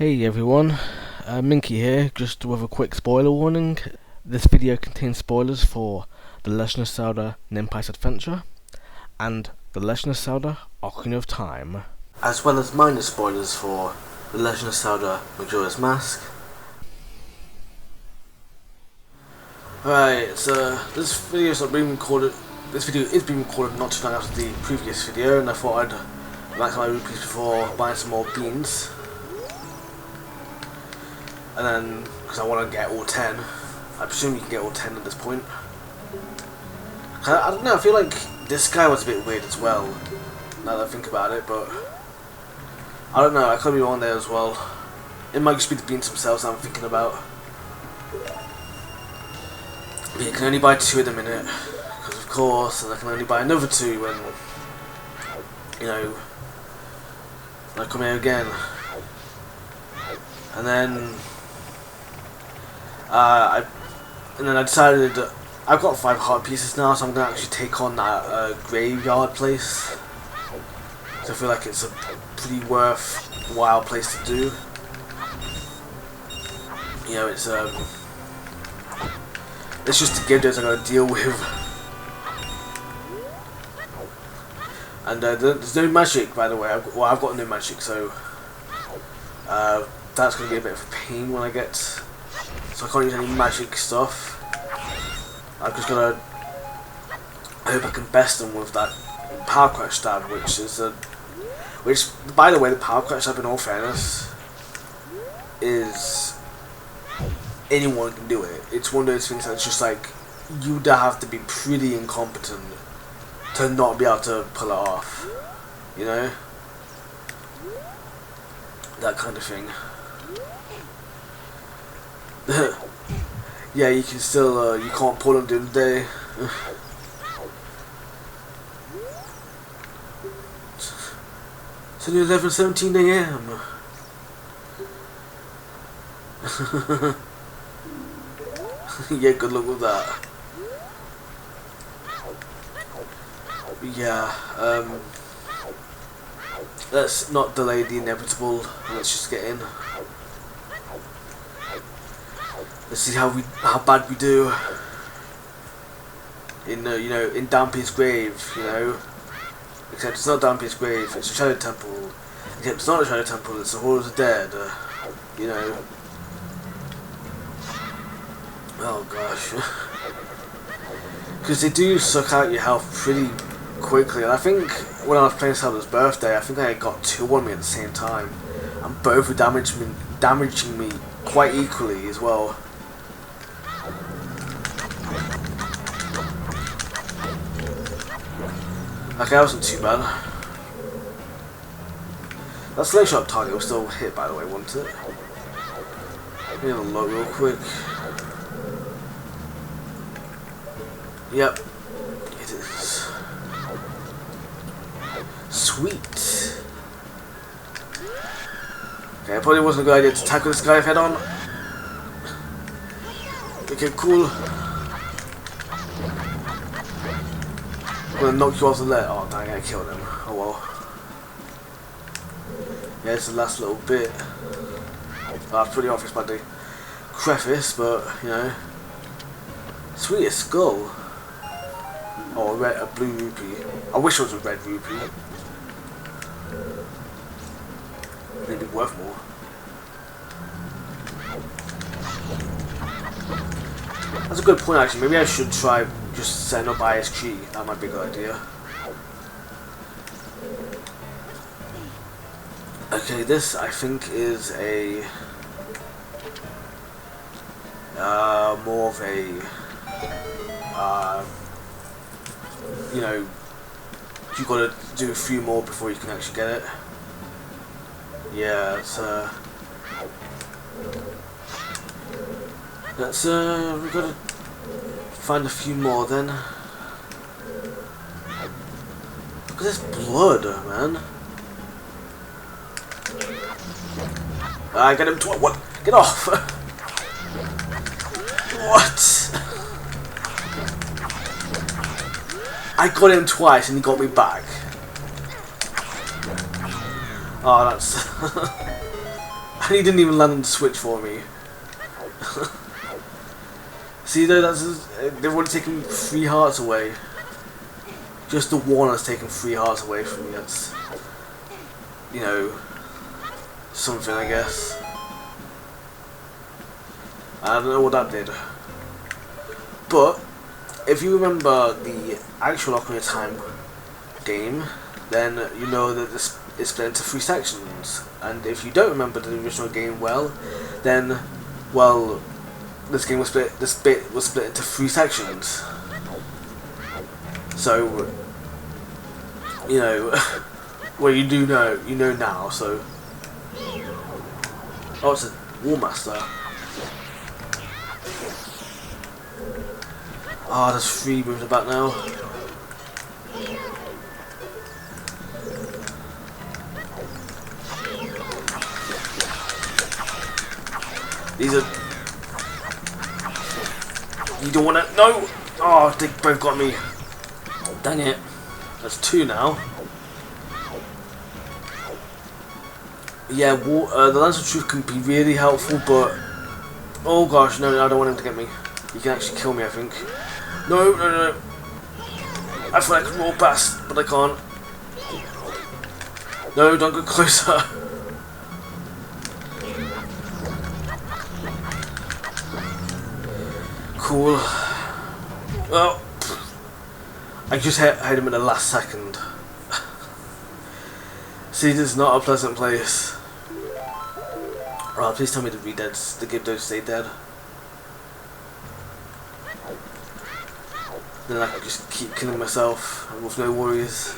Hey everyone, Minky here, just with a quick spoiler warning. This video contains spoilers for The Legend of Zelda Nimpize Adventure and The Legend of Zelda Ocarina of Time, as well as minor spoilers for The Legend of Zelda Majora's Mask. Alright, so this video is being recorded not too long after the previous video, and I thought I'd max my rupees before buying some more beans. And then, because I want to get all 10, I presume you can get all 10 at this point. I don't know, I feel like this guy was a bit weird as well, now that I think about it, but I don't know, I could be wrong there as well. It might just be the beans themselves that I'm thinking about. But you can only buy 2 at the minute, because of course, and I can only buy another 2 when, when I come here again. And then I decided I've got 5 heart pieces now, so I'm gonna actually take on that graveyard place. So I feel like it's a pretty worthwhile place to do. You know, it's just the gifters I gotta deal with, and there's no magic, by the way. I've got no magic, so that's going to be a bit of a pain when I get, so I can't use any magic stuff. I'm just going to, I hope I can best them with that power crash stab, which by the way, the power crash stab, in all fairness, is, anyone can do it. It's one of those things that's just like, you'd have to be pretty incompetent to not be able to pull it off, you know? That kind of thing. Yeah, you can still, you can't pull them during the day. It's only 11:17 AM. Yeah, good luck with that. Yeah, let's not delay the inevitable. Let's just get in. Let's see how bad we do in in Nimpize's grave, Except it's not Nimpize's grave, it's a shadow temple. Except it's not a shadow temple, it's the Hall of the Dead, Oh gosh. Because they do suck out your health pretty quickly, and I think when I was playing Zelda's Birthday, I think I got 2 on me at the same time, and both were damaging me quite equally as well. Okay, that wasn't too bad. That slingshot target was still hit, by the way, wasn't it? Let me have a look real quick. Yep, it is. Sweet. Okay, it probably wasn't a good idea to tackle this guy head on. Okay, cool. I'm gonna knock you off the ledge. Oh, dang, I killed him. Oh well. Yeah, it's the last little bit. That's pretty obvious by the crevice, but Sweetest skull. Oh, a blue rupee. I wish it was a red rupee. Maybe worth more. That's a good point, actually. Maybe I should try just setting up ISG. That might be a good idea. Okay, this I think is a more of a you gotta do a few more before you can actually get it. Yeah, it's we gotta find a few more then. Look at this blood, man. I got him what? Get off! What? I got him twice and he got me back. Oh, that's... And he didn't even land on the switch for me. See though, they've already taken 3 hearts away. Just the one has taken 3 hearts away from me. That's, you know, something, I guess. I don't know what that did. But if you remember the actual Ocarina of Time game, then you know that this is split into 3 sections. And if you don't remember the original game well, then, well, this game was split. This bit was split into 3 sections. So, you know, well, you do know, you know now. So, oh, it's a War Master. Ah, there's 3 moving about now. These are. You don't wanna. No! Oh, they both got me. Dang it. That's 2 now. Yeah, the Lance of Truth can be really helpful, but. Oh gosh, no, I don't want him to get me. He can actually kill me, I think. No, no, no. I thought I could roll past, but I can't. No, don't go closer. Cool. Well, I just hit him in the last second. See, this is not a pleasant place. Oh, please tell me the Redeads, the Gyarados stay dead. Then I can just keep killing myself with no worries.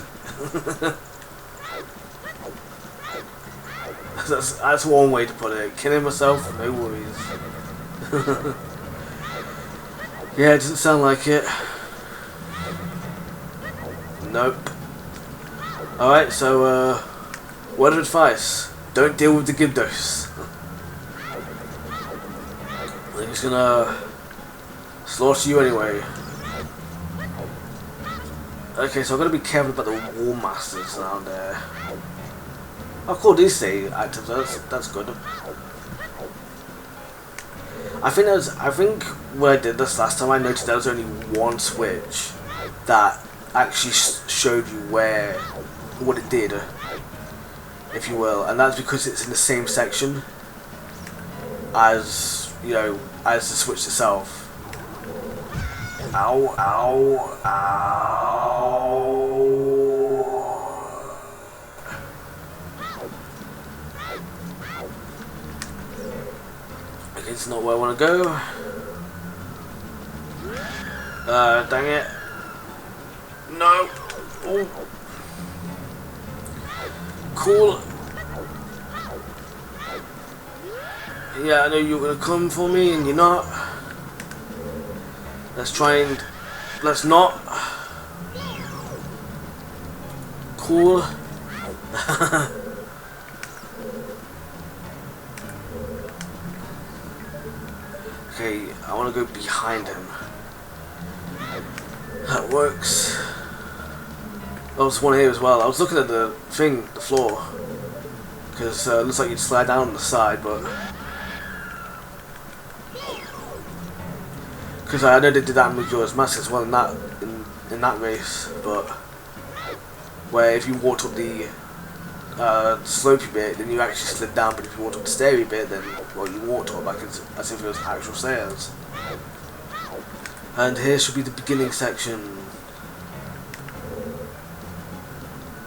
that's one way to put it. Killing myself with no worries. Yeah, it doesn't sound like it. Nope. Alright, so word of advice. Don't deal with the Gyarados. I'm just gonna slaughter you anyway. Okay, so I've got to be careful about the War Masters around there. Oh cool, these stay active, that's good. I think when I did this last time, I noticed there was only one switch that actually showed you what it did, if you will, and that's because it's in the same section as, you know, as the switch itself. Ow, ow, ow. Okay, it's not where I want to go. Dang it. No. Oh. Cool. Yeah, I know you're gonna come for me and you're not. Let's try and... Let's not. Cool. Okay, I want to go behind him. That works. Oh, there's one here as well. I was looking at the thing, the floor. Because it looks like you'd slide down on the side, but... Because I know they did that in Majora's Mask as well in that race, but where if you walked up the slopey bit, then you actually slid down, but if you walked up the stairy bit, then well, you walked up like as if it was actual stairs. And here should be the beginning section,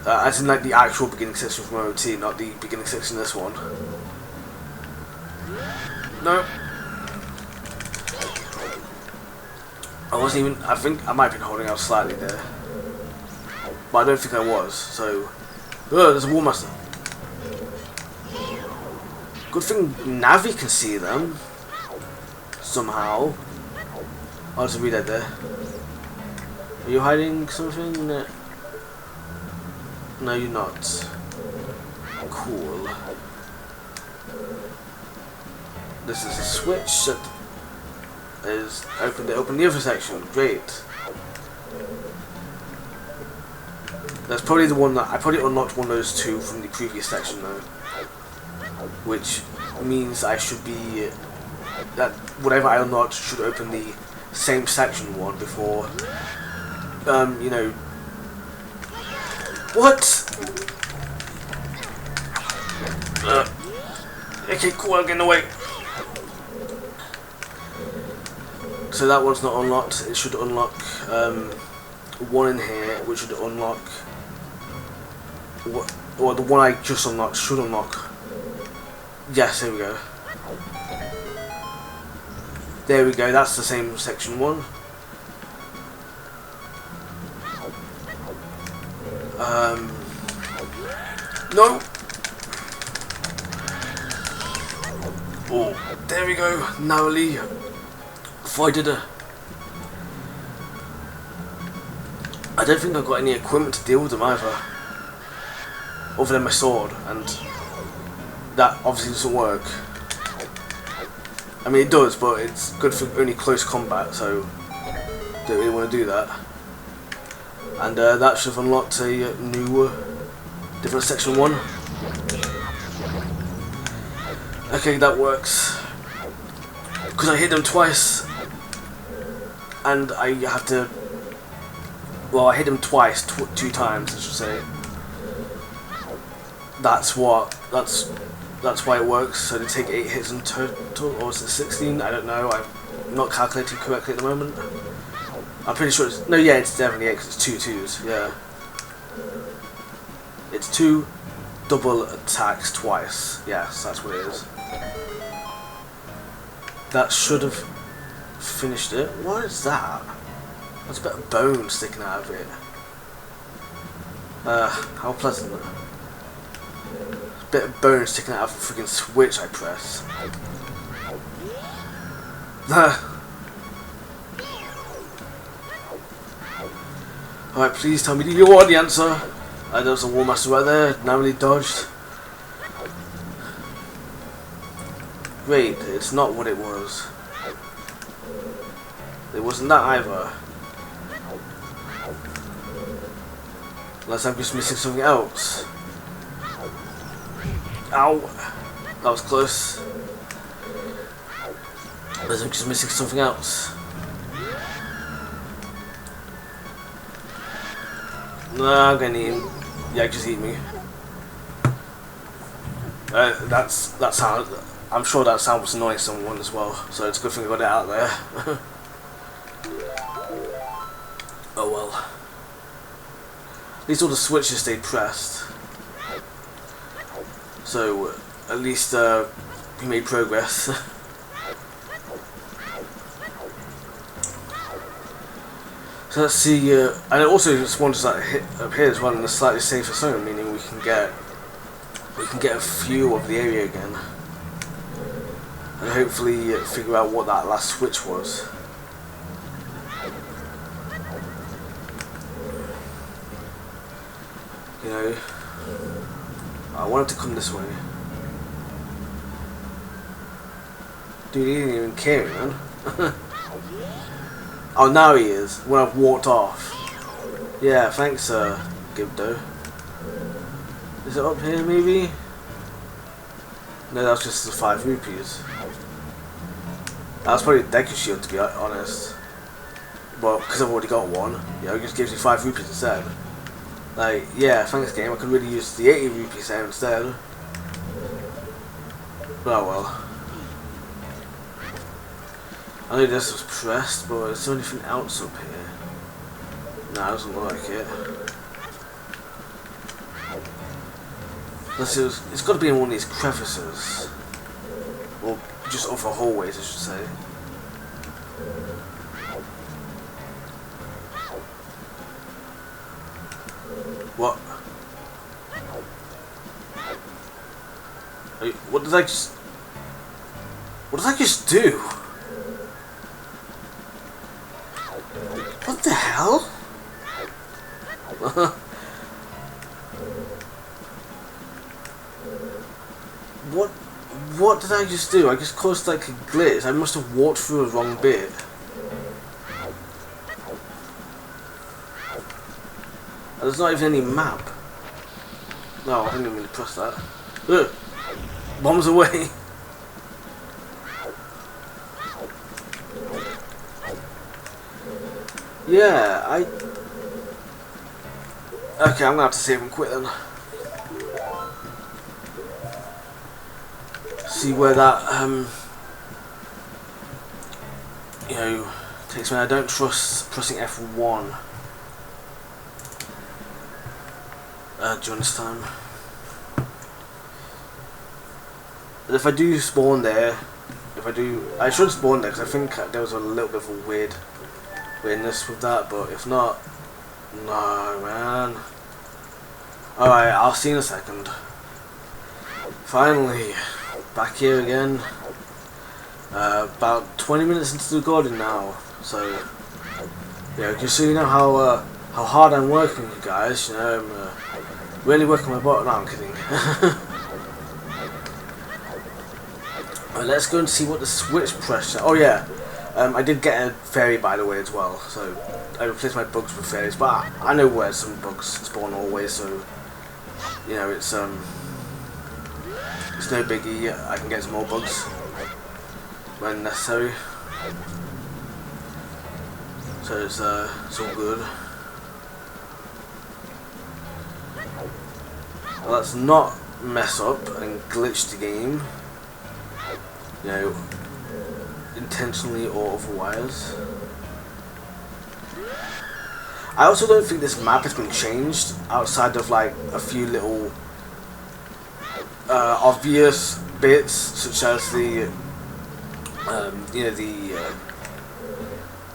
as in like the actual beginning section from OT, not the beginning section of this one. No. I wasn't even, I think I might have been holding out slightly there. But I don't think I was, so... Oh, there's a War Master. Good thing Navi can see them. Somehow. Oh, there's a Redead there. Are you hiding something? No, you're not. Cool. This is a switch that is open the other section. Great. That's probably the one that I probably unlocked one of those two from the previous section though, which means I should be that whatever I unlocked should open the same section one before. You know. What? Okay, cool. I'm getting away. So that one's not unlocked. It should unlock one in here, which should unlock. What? Or the one I just unlocked should unlock. Yes, there we go. There we go. That's the same section one. No. Oh, there we go. Narrowly avoided her. I don't think I've got any equipment to deal with them either, other than my sword, and that obviously doesn't work. I mean, it does, but it's good for only close combat, so don't really want to do that. And that should have unlocked a new, different section 1. Okay, that works. Because I hit them twice, and I have to. Well, I hit them twice, 2 times, I should say. That's why it works. So they take 8 hits in total, or is it 16? I don't know. I'm not calculating correctly at the moment. I'm pretty sure it's... No, yeah, it's definitely 8 because it's 2 twos, yeah. It's 2 double attacks twice. Yes, that's what it is. That should have finished it. What is that? That's a bit of bone sticking out of it. How pleasant. A bit of bone sticking out of the freaking switch I press. Alright, please tell me you are the answer. There was a War Master right there, narrowly dodged. Wait, it's not what it was. It wasn't that either. Unless I'm just missing something else. Ow! That was close. Unless I'm just missing something else. No, I'm gonna eat him. Yeah, just eat me. That sound. I'm sure that sound was annoying someone as well, so it's a good thing I got it out there. Oh well. At least all the switches stayed pressed. So at least we made progress. So let's see, and it also just wants that hit up here as well in a slightly safer zone, meaning we can get a view of the area again, and hopefully figure out what that last switch was. You know, I wanted to come this way. Dude, he didn't even care, man. Oh, now he is, when I've walked off. Yeah, thanks, Gibdo. Is it up here, maybe? No, that's just the 5 rupees. That's probably a Deku Shield, to be honest. Well, because I've already got one. Yeah, it just gives me 5 rupees instead. Like, yeah, thanks game, I could really use the 80 rupees there instead. But oh well. I know this was pressed, but is there anything else up here? No, it doesn't look like it. Let's see, it's got to be in one of these crevices. Or just other hallways, I should say. What? What did I just... What did I just do? What the hell? What did I just do? I just caused like a glitch. I must have walked through a wrong bit. And there's not even any map. No, I didn't even press that. Ugh. Bombs away. Yeah, okay, I'm gonna have to save and quit then. See where that you know, takes me. I don't trust pressing F1 during this time. But if I do spawn there, I should spawn there because I think there was a little bit of a weirdness with that. But if not, no man. All right, I'll see you in a second. Finally, back here again. About 20 minutes into the recording now, so yeah, just so you know how hard I'm working, you guys. You know, I'm really working my butt. No, I'm kidding. Right, let's go and see what the switch pressure. Oh yeah, I did get a fairy by the way as well, so I replaced my bugs with fairies. But I know where some bugs spawn always, so you know it's no biggie. I can get some more bugs when necessary, so it's all good. Well, let's not mess up and glitch the game, you know, intentionally or otherwise. I also don't think this map has been changed outside of like a few little obvious bits, such as the you know,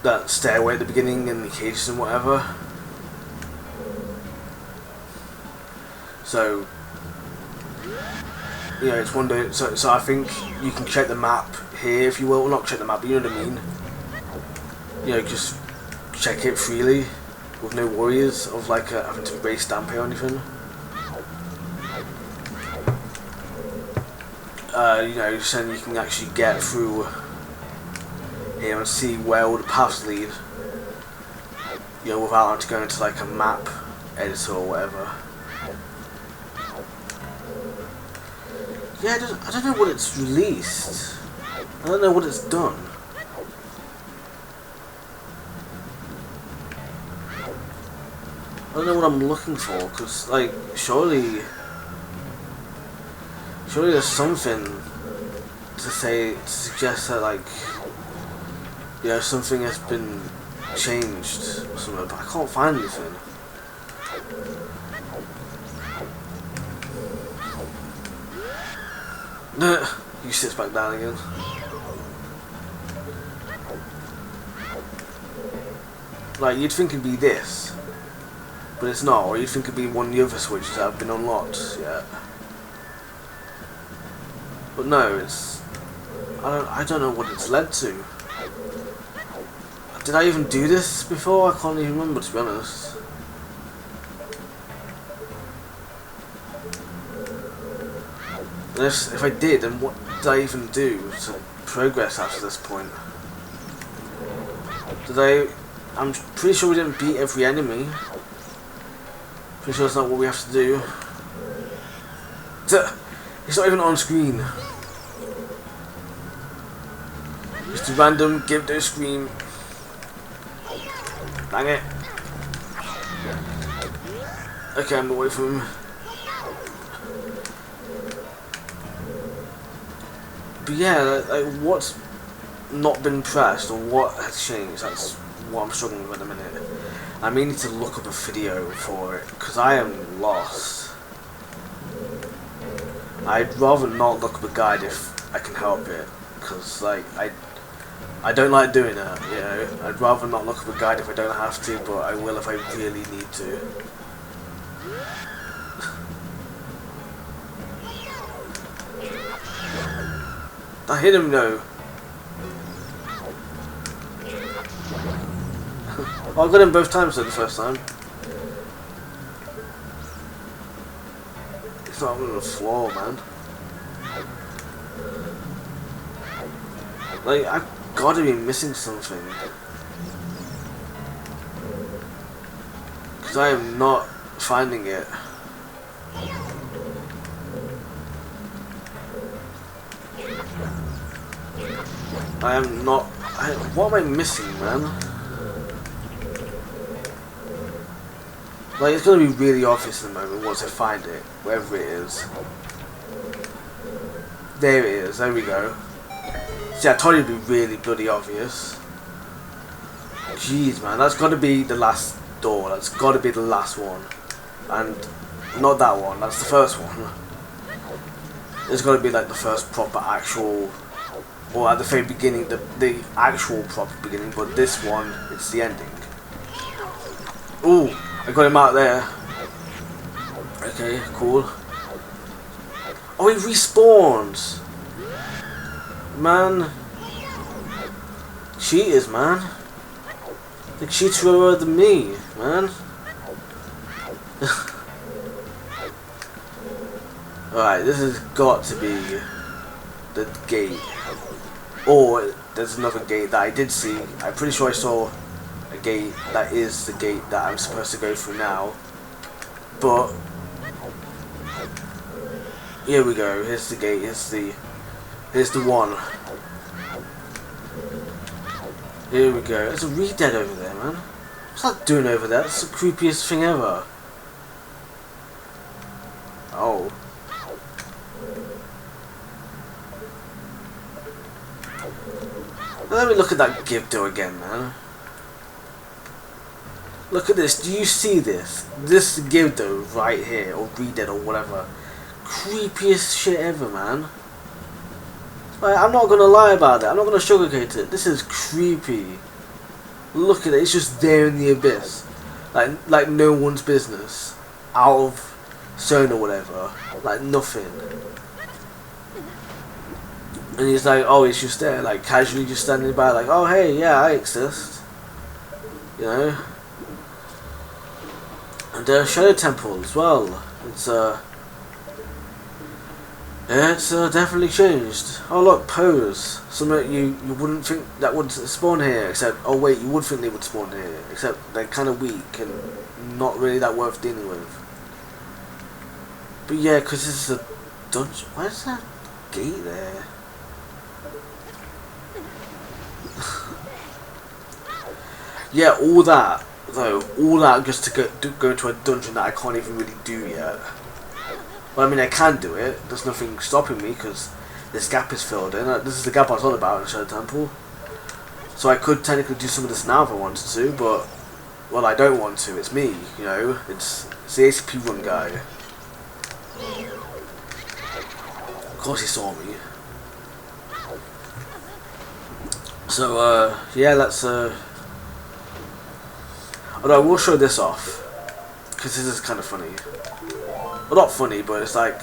that stairway at the beginning and the cages and whatever. So you know, it's one day. So I think you can check the map here if you will. Well, not check the map, but you know what I mean. You know, just check it freely with no worries of like having to race stamp here or anything. You know, so you can actually get through here and see where all the paths lead, you know, without having to go into like a map editor or whatever. Yeah, I don't know what it's released. I don't know what it's done. I don't know what I'm looking for, because like surely there's something to suggest that, like, you know, something has been changed or something, but I can't find anything. You sits back down again. Like, you'd think it'd be this, but it's not, or you'd think it'd be one of the other switches that have been unlocked yet. But no, it's... I don't know what it's led to. Did I even do this before? I can't even remember, to be honest. And if I did, then what did I even do to progress after this point? I'm pretty sure we didn't beat every enemy. Pretty sure that's not what we have to do. It's not even on screen. Just a random give no scream. Dang it. Okay, I'm away from him. But yeah, like what's not been pressed or what has changed, that's what I'm struggling with at the minute. I may need to look up a video for it, because I am lost. I'd rather not look up a guide if I can help it, because like I don't like doing that, you know. I'd rather not look up a guide if I don't have to, but I will if I really need to. I hit him though. Oh, I got him both times though the first time. It's not on the floor, man. Like, I've gotta be missing something. Because I am not finding it. I am not... what am I missing, man? Like, it's gonna be really obvious in the moment once I find it, wherever it is. There it is, there we go. See, I told you it'd be really bloody obvious. Jeez, man, that's gotta be the last door, that's gotta be the last one. And not that one, that's the first one. It's gotta be like the first proper actual, or at the very beginning, the actual proper beginning, but this one, it's the ending. Ooh, I got him out there. Okay, cool. Oh, he respawns! Man. Cheaters, man. They cheat lower than me, man. Alright, this has got to be the gate. Or there's another gate that I did see. I'm pretty sure I saw a gate that is the gate that I'm supposed to go through now. But here we go. Here's the gate. Here's the one. Here we go. There's a re-dead over there, man. What's that doing over there? That's the creepiest thing ever. Oh. Now let me look at that Gibdo again, man. Look at this. Do you see this? This Gibdo right here, or re-dead or whatever. Creepiest shit ever, man. Like, I'm not gonna lie about it. I'm not gonna sugarcoat it. This is creepy. Look at it. It's just there in the abyss, like no one's business, out of zone or whatever. Like nothing. And he's like, oh, he's just there, like casually just standing by, like, oh hey, yeah, I exist. You know. And Shadow Temple as well. It's definitely changed. Oh look, pose. Something you wouldn't think that would spawn here, except, oh wait, you would think they would spawn here, except they're kind of weak and not really that worth dealing with. But yeah, because this is a dungeon. Why is that gate there? Yeah, all that though, all that just to go into a dungeon that I can't even really do yet. Well, I mean, I can do it. There's nothing stopping me because this gap is filled in. This is the gap I was on about in Shadow Temple. So I could technically do some of this now if I wanted to, but, well, I don't want to. It's me, you know. It's the ACP run guy. Of course he saw me. So, yeah, let's, although I will show this off, because this is kind of funny. Well, not funny, but it's like,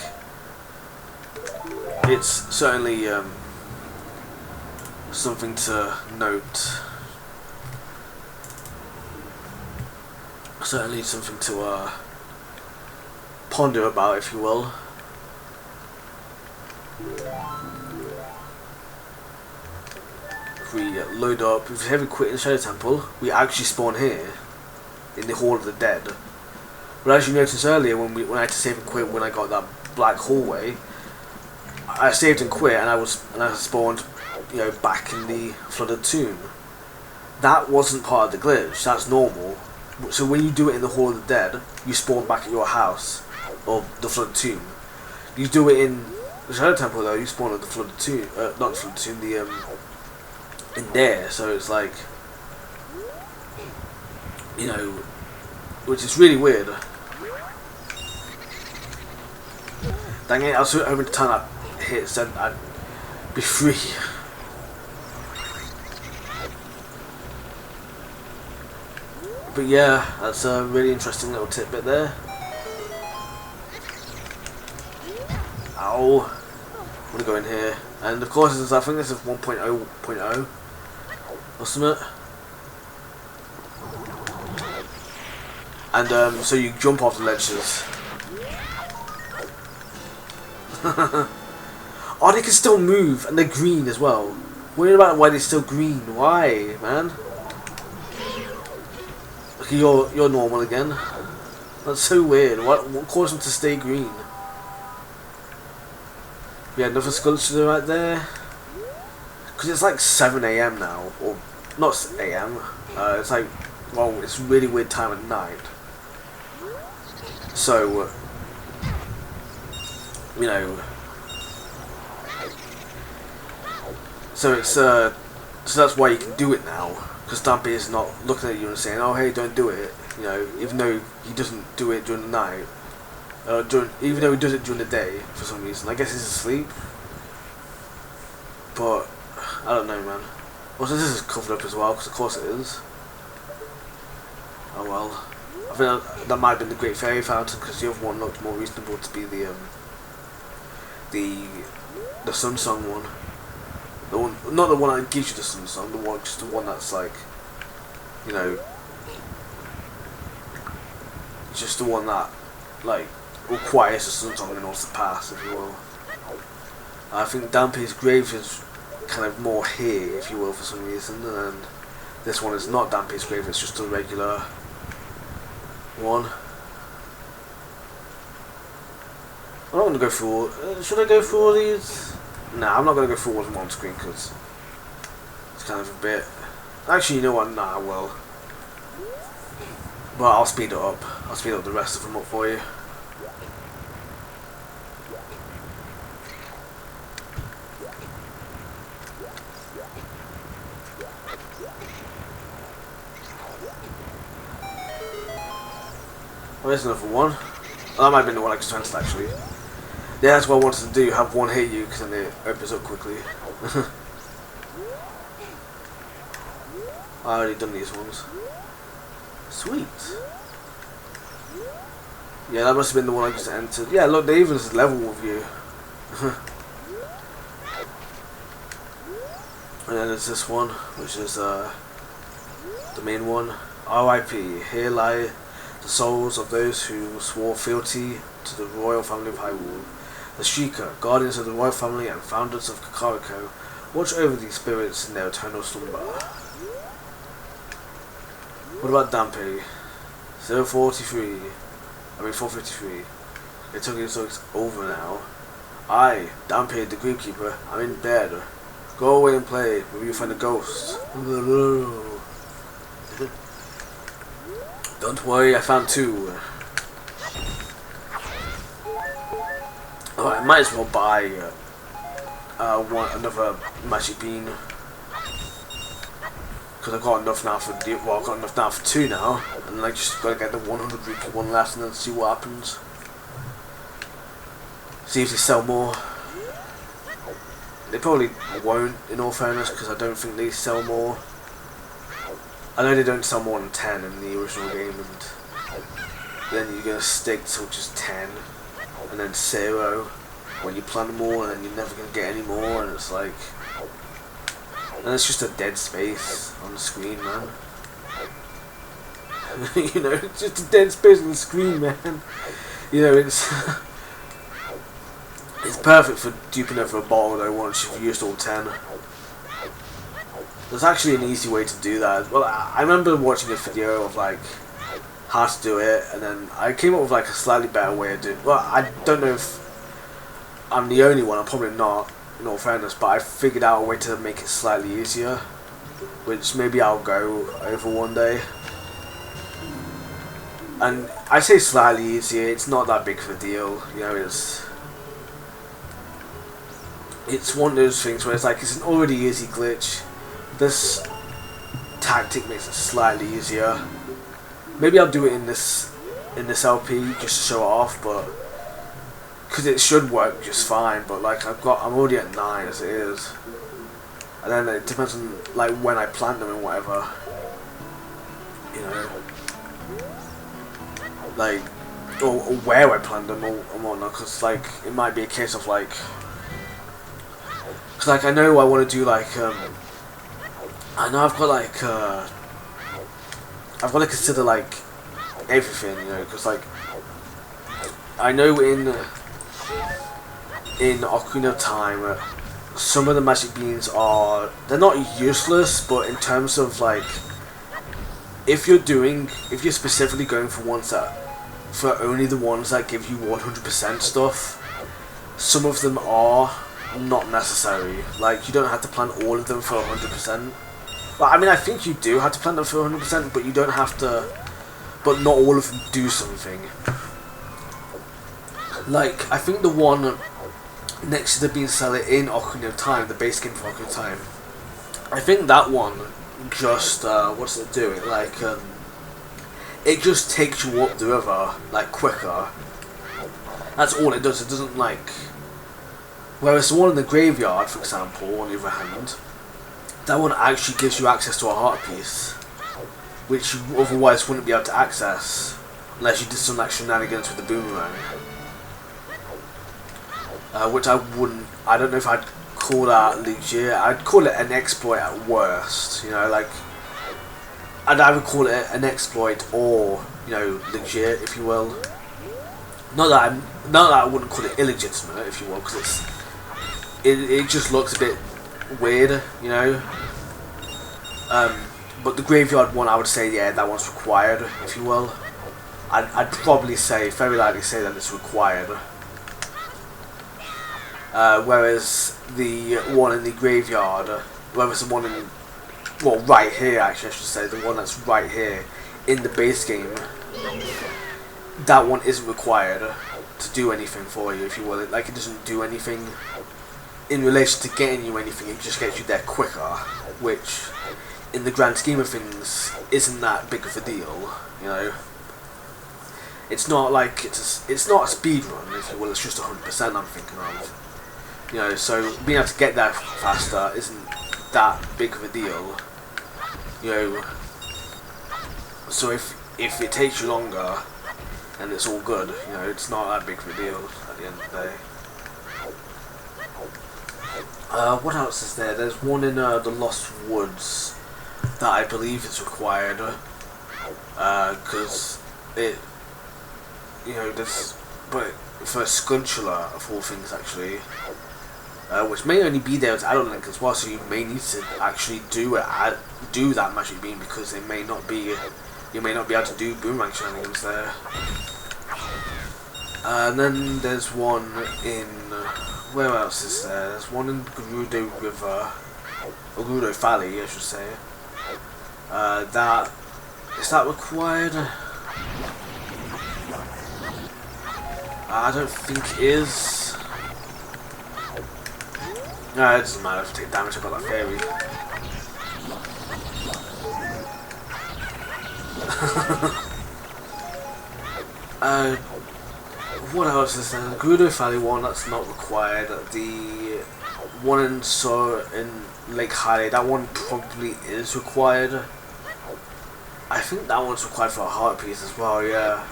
it's certainly something to note. Certainly something to ponder about, if you will. If we load up, if we haven't quit in the Shadow Temple, we actually spawn here in the Hall of the Dead. But as you noticed earlier, when I had to save and quit when I got that black hallway, I saved and quit, and I spawned, you know, back in the flooded tomb. That wasn't part of the glitch. That's normal. So when you do it in the Hall of the Dead, you spawn back at your house or the flooded tomb. You do it in the Shadow Temple though, you spawn at the flooded tomb, not the flooded tomb, in there. So it's like, you know, which is really weird. Dang it, I was hoping to time that hit so I'd be free. But yeah, that's a really interesting little tidbit there. Ow. I'm gonna go in here. And of course, I think this is 1.0.0 or something. And so you jump off the ledges. Oh, they can still move, and they're green as well. Worry about why they're still green. Why, man? Okay, you're normal again. That's so weird. What caused them to stay green? Yeah, another sculpture right there. Because it's like 7 AM now, or not AM. It's like, well, it's really weird time at night. So, you know, so it's so that's why you can do it now, because Dampize is not looking at you and saying, "Oh, hey, don't do it." You know, even though he doesn't do it during the night, even though he does it during the day for some reason. I guess he's asleep, but I don't know, man. Also, this is covered up as well, because of course it is. Oh well. I think that might have been the Great Fairy Fountain, because the other one looked more reasonable to be the Sun Song one. The one, not the one that gives you the Sun Song, just the one that's like, you know, just the one that like requires the Sun Song in order to pass, if you will. I think Dampize's grave is kind of more here, if you will, for some reason, and this one is not Dampize's grave, it's just a regular one. I'm not going to go through all... should I go through all these? Nah, I'm not going to go through all of them on screen, because it's kind of a bit... Actually, you know what? Nah, I will. But I'll speed it up. I'll speed up the rest of them up for you. Oh, there's another one. Oh, that might have been the one I just transferred, actually. Yeah, that's what I wanted to do, have one hit you, because then it opens up quickly. I already done these ones. Sweet. Yeah, that must have been the one I just entered. Yeah, look, they even level with you. And then there's this one, which is the main one. R.I.P. Here lie the souls of those who swore fealty to the royal family of Hyrule. The Sheikah, guardians of the royal family and founders of Kakariko, watch over these spirits in their eternal slumber. What about Dampize? 453. It took it so it's over now. I, Dampize the Gravekeeper, I'm in bed. Go away and play, maybe you find a ghost. Don't worry, I found two. I might as well buy another magic bean, because I've got enough now for I've got enough now for two now, and I just gotta get the 100 rupee one left and then see what happens. See if they sell more. They probably won't, in all fairness, because I don't think they sell more. I know they don't sell more than 10 in the original game, and then you're gonna stick to just 10. And then 0 when you plant them all, and then you're never going to get any more, and it's like... And it's just a dead space on the screen, man. You know, it's just a dead space on the screen, man. You know, it's... it's perfect for duping over a bottle, though, once you've used all 10. There's actually an easy way to do that. Well, I remember watching a video of, like, how to do it, and then I came up with like a slightly better way of doing it. Well, I don't know if I'm the only one, I'm probably not, in all fairness, but I figured out a way to make it slightly easier, which maybe I'll go over one day. And I say slightly easier, it's not that big of a deal, you know, it's one of those things where it's like, it's an already easy glitch, this tactic makes it slightly easier. Maybe I'll do it in this LP just to show it off, but because it should work just fine. But like I'm already at 9 as it is, and then it depends on like when I plant them and whatever, you know, like or where I plant them or whatnot. Because like it might be a case of like, because like I know I want to do like I know I've got like I've got to consider like everything, you know, because like I know in Ocarina of Time some of the magic beans they're not useless, but in terms of like if you're specifically going for only the ones that give you 100% stuff, some of them are not necessary. Like you don't have to plant all of them for 100%. Well, I mean, I think you do have to plant them for 100%, but you don't have to. But not all of them do something. Like, I think the one next to the Bean Cellar in Ocarina of Time, the base game for Ocarina of Time, I think that one just, what's it doing? Like, it just takes you up the river, like, quicker. That's all it does. It doesn't, like... Whereas the one in the graveyard, for example, on the other hand, that one actually gives you access to a heart piece, which you otherwise wouldn't be able to access unless you did some like shenanigans with the boomerang. Which I don't know if I'd call that legit. I'd call it an exploit at worst, you know, like, I'd either call it an exploit or, you know, legit, if you will. Not that I wouldn't call it illegitimate, if you will, because it just looks a bit weird, you know. But the graveyard one, I would say, yeah, that one's required, if you will. I'd probably say, very likely say that it's required. Whereas the one in the graveyard, whereas the one in, well, right here, actually, I should say, the one that's right here in the base game, that one isn't required to do anything for you, if you will. Like, it doesn't do anything in relation to getting you anything, it just gets you there quicker, which, in the grand scheme of things, isn't that big of a deal, you know. It's not like, it's not a speed run, if you will, it's just 100% I'm thinking of. You know, so being able to get there faster isn't that big of a deal, you know. So if it takes you longer, and it's all good, you know, it's not that big of a deal at the end of the day. What else is there? There's one in the Lost Woods that I believe is required, because it, you know, there's, but for Skuntula of all things actually, which may only be there as Adult Link as well, so you may need to actually do that Magic Beam, because they may not be, you may not be able to do boomerang shenanigans there. And then there's one in, where else is there? There's one in Gerudo River, or Gerudo Valley, I should say. Is that required? I don't think it is. No, it doesn't matter if I take damage, I've got that fairy. What else is there? The Gerudo Valley one, that's not required. The one in Lake Hylia, that one probably is required. I think that one's required for a heart piece as well, yeah.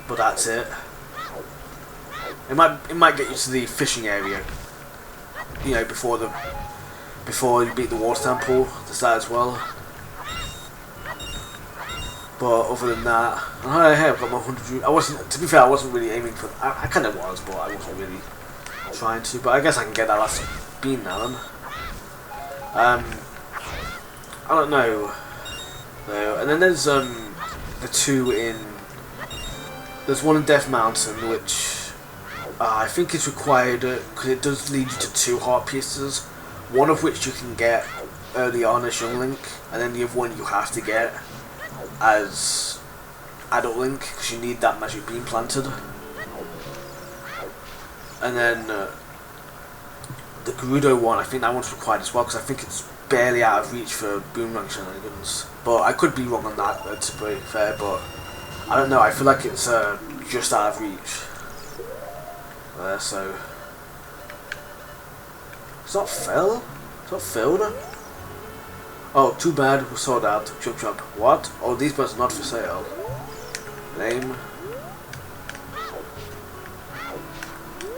But that's it. It might get you to the fishing area, you know, before you beat the water temple. There's that as well. But other than that, hey, I've got my 100. To be fair, I wasn't really aiming for. I kind of was, but I wasn't really trying to. But I guess I can get that last bean now. Then. I don't know. No, and then there's the two in. There's one in Death Mountain, which I think is required because it does lead you to 2 heart pieces. One of which you can get early on as Young Link, and then the other one you have to get as Adult Link, because you need that Magic Beam planted. And then the Gerudo one, I think that one's required as well, because I think it's barely out of reach for boomerang shenanigans. But I could be wrong on that, to be fair, but I don't know, I feel like it's just out of reach. So it's not filled? It's not filled? Oh, too bad, we're sold out. Chump chump. What? Oh, these birds are not for sale. Lame.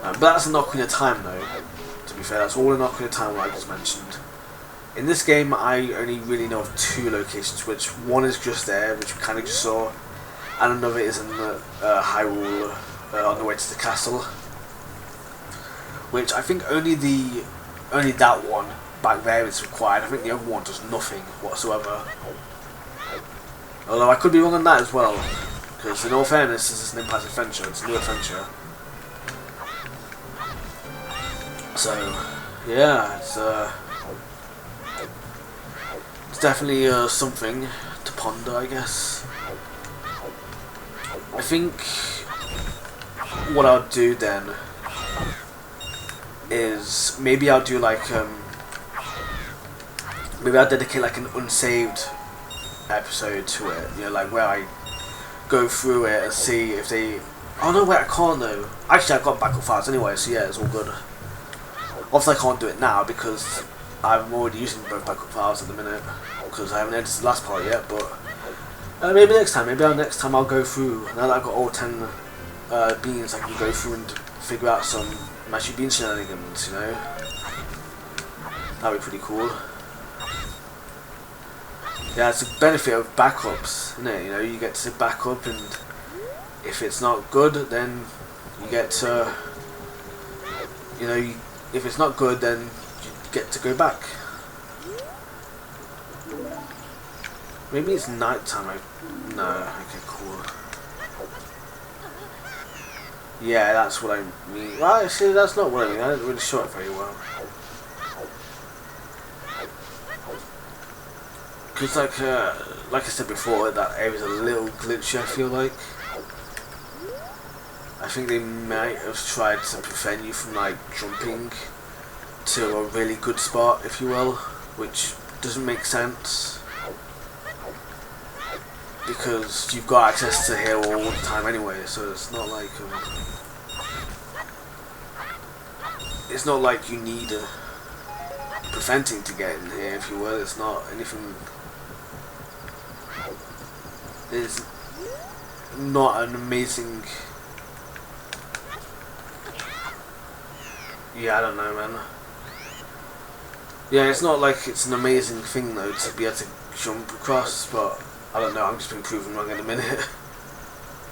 But that's an Ocarina of Time though. To be fair, that's all in Ocarina of Time like I just mentioned. In this game, I only really know of 2 locations, which one is just there, which we kind of just saw, and another is in Hyrule, on the way to the castle. Which I think only that one back there is required. I think the other one does nothing whatsoever. Although I could be wrong on that as well, because in all fairness, this is an Nimpize adventure. It's a new adventure. So yeah, it's definitely something to ponder, I guess. I think what I'll do then is maybe I'll do like maybe I'll dedicate like an unsaved episode to it, you know, like where I go through it and see if they... Oh no, wait, I can't though. Actually, I've got backup files anyway, so yeah, it's all good. Obviously, I can't do it now because I'm already using both backup files at the minute because I haven't edited the last part yet, but maybe next time, next time I'll go through, now that I've got all 10 beans, I can go through and figure out some magic bean shenanigans, you know? That'd be pretty cool. Yeah, it's a benefit of backups, isn't it? You know, you get to back up, and if it's not good, then you get to, you know, if it's not good, then you get to go back. Maybe it's night time. No, okay, cool. Yeah, that's what I mean. Well, actually, that's not what I mean. I didn't really show it very well. Because, like I said before, that area's a little glitchy, I feel like. I think they might have tried to prevent you from, like, jumping to a really good spot, if you will, which doesn't make sense. Because you've got access to here all the time anyway, so it's not like, it's not like you need preventing to get in here, if you will. It's not anything... It's not an amazing... Yeah, I don't know, man. Yeah, it's not like it's an amazing thing, though, to be able to jump across, but I don't know, I'm just being proven wrong in a minute.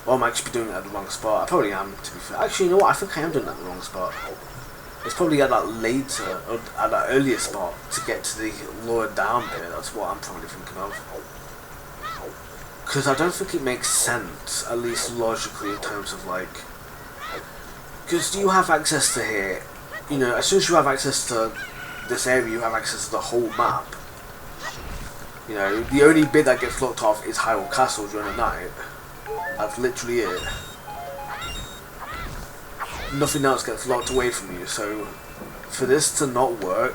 Or I might just be doing it at the wrong spot. I probably am, to be fair. Actually, you know what? I think I am doing it at the wrong spot. It's probably at that later, or at that earlier spot, to get to the lower down bit. That's what I'm probably thinking of. Because I don't think it makes sense, at least logically, in terms of like... Because you have access to here, you know, as soon as you have access to this area, you have access to the whole map. You know, the only bit that gets locked off is Hyrule Castle during the night. That's literally it. Nothing else gets locked away from you, so for this to not work...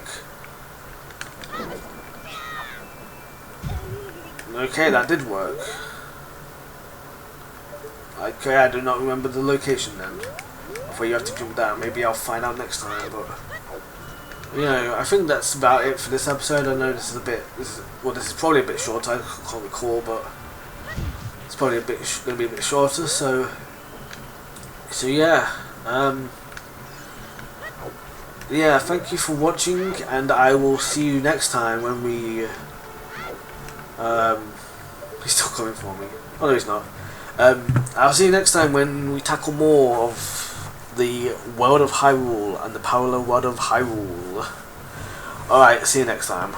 Okay, that did work. Okay, I do not remember the location then. Where you have to jump down. Maybe I'll find out next time, but... You know, I think that's about it for this episode. I know this is a bit... This is probably a bit short, I can't recall, but... It's probably going to be a bit shorter, so... So yeah, yeah, thank you for watching, and I will see you next time when we... He's still coming for me. Oh no, he's not. I'll see you next time when we tackle more of the world of Hyrule and the parallel world of Hyrule. Alright, see you next time.